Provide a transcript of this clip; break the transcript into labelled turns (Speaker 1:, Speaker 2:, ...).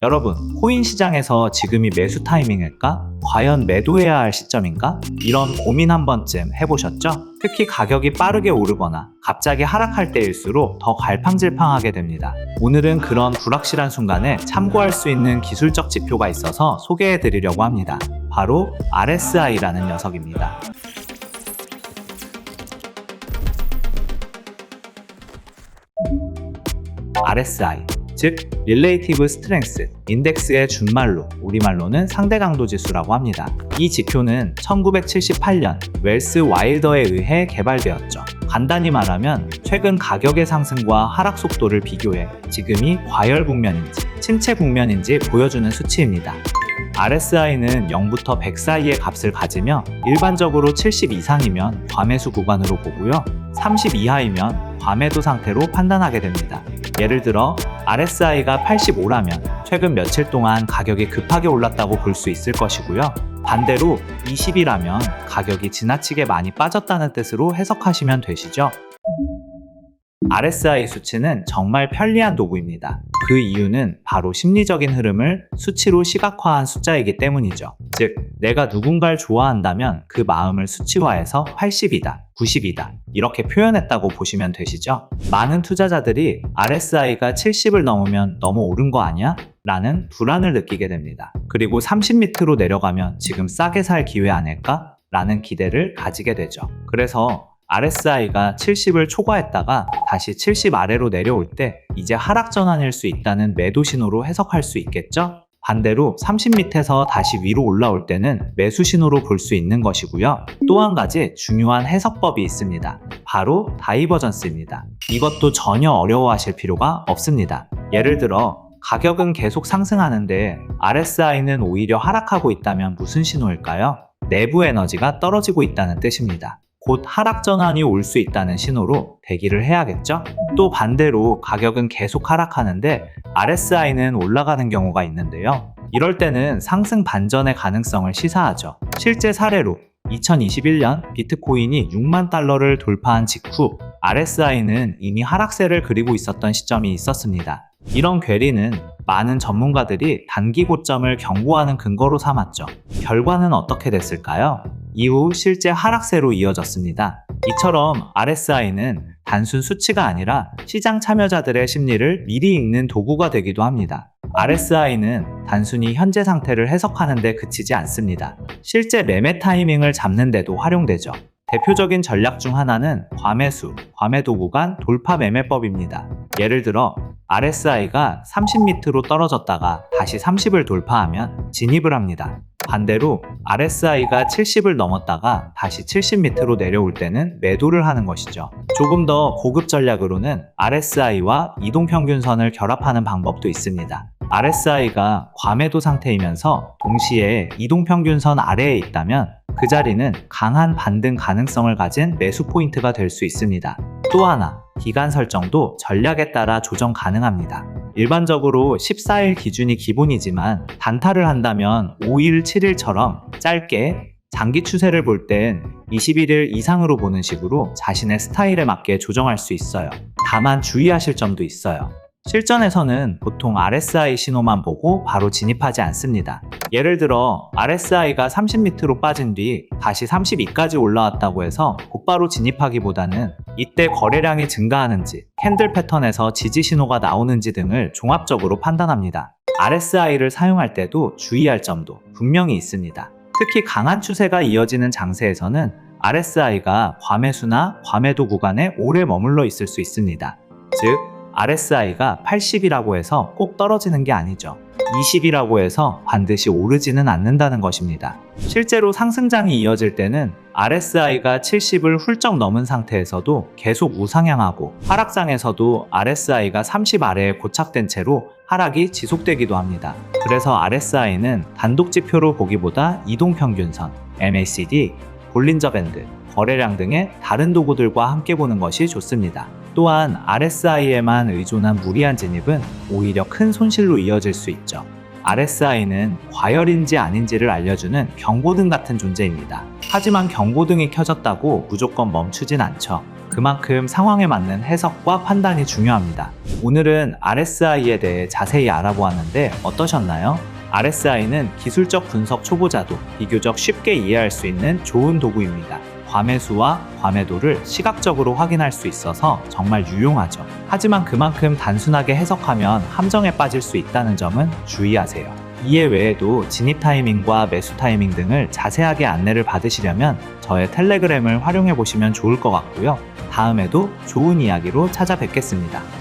Speaker 1: 여러분, 코인 시장에서 지금이 매수 타이밍일까? 과연 매도해야 할 시점인가? 이런 고민 한 번쯤 해보셨죠? 특히 가격이 빠르게 오르거나 갑자기 하락할 때일수록 더 갈팡질팡하게 됩니다. 오늘은 그런 불확실한 순간에 참고할 수 있는 기술적 지표가 있어서 소개해 드리려고 합니다. 바로 RSI라는 녀석입니다. RSI, 즉 Relative Strength 인덱스의 준말로 우리말로는 상대 강도 지수라고 합니다. 이 지표는 1978년 웰스 와일더에 의해 개발되었죠. 간단히 말하면 최근 가격의 상승과 하락 속도를 비교해 지금이 과열 국면인지 침체 국면인지 보여주는 수치입니다. RSI는 0부터 100 사이의 값을 가지며 일반적으로 70 이상이면 과매수 구간으로 보고요. 30 이하이면 과매도 상태로 판단하게 됩니다. 예를 들어 RSI가 85라면 최근 며칠 동안 가격이 급하게 올랐다고 볼 수 있을 것이고요. 반대로 20이라면 가격이 지나치게 많이 빠졌다는 뜻으로 해석하시면 되시죠. RSI 수치는 정말 편리한 도구입니다. 그 이유는 바로 심리적인 흐름을 수치로 시각화한 숫자이기 때문이죠. 즉, 내가 누군가를 좋아한다면 그 마음을 수치화해서 80이다, 90이다 이렇게 표현했다고 보시면 되시죠. 많은 투자자들이 RSI가 70을 넘으면 너무 오른 거 아니야? 라는 불안을 느끼게 됩니다. 그리고 30 밑으로 내려가면 지금 싸게 살 기회 아닐까? 라는 기대를 가지게 되죠. 그래서 RSI가 70을 초과했다가 다시 70 아래로 내려올 때 이제 하락 전환일 수 있다는 매도 신호로 해석할 수 있겠죠? 반대로 30 밑에서 다시 위로 올라올 때는 매수 신호로 볼 수 있는 것이고요. 또 한 가지 중요한 해석법이 있습니다. 바로 다이버전스입니다. 이것도 전혀 어려워하실 필요가 없습니다. 예를 들어 가격은 계속 상승하는데 RSI는 오히려 하락하고 있다면 무슨 신호일까요? 내부 에너지가 떨어지고 있다는 뜻입니다. 곧 하락 전환이 올 수 있다는 신호로 대기를 해야겠죠? 또 반대로 가격은 계속 하락하는데 RSI는 올라가는 경우가 있는데요. 이럴 때는 상승 반전의 가능성을 시사하죠. 실제 사례로 2021년 비트코인이 6만 달러를 돌파한 직후 RSI는 이미 하락세를 그리고 있었던 시점이 있었습니다. 이런 괴리는 많은 전문가들이 단기 고점을 경고하는 근거로 삼았죠. 결과는 어떻게 됐을까요? 이후 실제 하락세로 이어졌습니다. 이처럼 RSI는 단순 수치가 아니라 시장 참여자들의 심리를 미리 읽는 도구가 되기도 합니다. RSI는 단순히 현재 상태를 해석하는 데 그치지 않습니다. 실제 매매 타이밍을 잡는 데도 활용되죠. 대표적인 전략 중 하나는 과매수, 과매도 구간 돌파 매매법입니다. 예를 들어 RSI가 30 밑으로 떨어졌다가 다시 30을 돌파하면 진입을 합니다. 반대로 RSI가 70을 넘었다가 다시 70 밑으로 내려올 때는 매도를 하는 것이죠. 조금 더 고급 전략으로는 RSI와 이동평균선을 결합하는 방법도 있습니다. RSI가 과매도 상태이면서 동시에 이동평균선 아래에 있다면 그 자리는 강한 반등 가능성을 가진 매수 포인트가 될 수 있습니다. 또 하나, 기간 설정도 전략에 따라 조정 가능합니다. 일반적으로 14일 기준이 기본이지만 단타를 한다면 5일, 7일처럼 짧게 장기 추세를 볼 땐 21일 이상으로 보는 식으로 자신의 스타일에 맞게 조정할 수 있어요. 다만 주의하실 점도 있어요. 실전에서는 보통 RSI 신호만 보고 바로 진입하지 않습니다. 예를 들어 RSI가 30 밑으로 빠진 뒤 다시 32까지 올라왔다고 해서 곧바로 진입하기보다는 이때 거래량이 증가하는지, 캔들 패턴에서 지지 신호가 나오는지 등을 종합적으로 판단합니다. RSI를 사용할 때도 주의할 점도 분명히 있습니다. 특히 강한 추세가 이어지는 장세에서는 RSI가 과매수나 과매도 구간에 오래 머물러 있을 수 있습니다. 즉, RSI가 80이라고 해서 꼭 떨어지는 게 아니죠. 20이라고 해서 반드시 오르지는 않는다는 것입니다. 실제로 상승장이 이어질 때는 RSI가 70을 훌쩍 넘은 상태에서도 계속 우상향하고 하락장에서도 RSI가 30 아래에 고착된 채로 하락이 지속되기도 합니다. 그래서 RSI는 단독 지표로 보기보다 이동평균선, MACD, 볼린저 밴드, 거래량 등의 다른 도구들과 함께 보는 것이 좋습니다. 또한 RSI에만 의존한 무리한 진입은 오히려 큰 손실로 이어질 수 있죠. RSI는 과열인지 아닌지를 알려주는 경고등 같은 존재입니다. 하지만 경고등이 켜졌다고 무조건 멈추진 않죠. 그만큼 상황에 맞는 해석과 판단이 중요합니다. 오늘은 RSI에 대해 자세히 알아보았는데 어떠셨나요? RSI는 기술적 분석 초보자도 비교적 쉽게 이해할 수 있는 좋은 도구입니다. 과매수와 과매도를 시각적으로 확인할 수 있어서 정말 유용하죠. 하지만 그만큼 단순하게 해석하면 함정에 빠질 수 있다는 점은 주의하세요. 이해 외에도 진입 타이밍과 매수 타이밍 등을 자세하게 안내를 받으시려면 저의 텔레그램을 활용해 보시면 좋을 것 같고요. 다음에도 좋은 이야기로 찾아뵙겠습니다.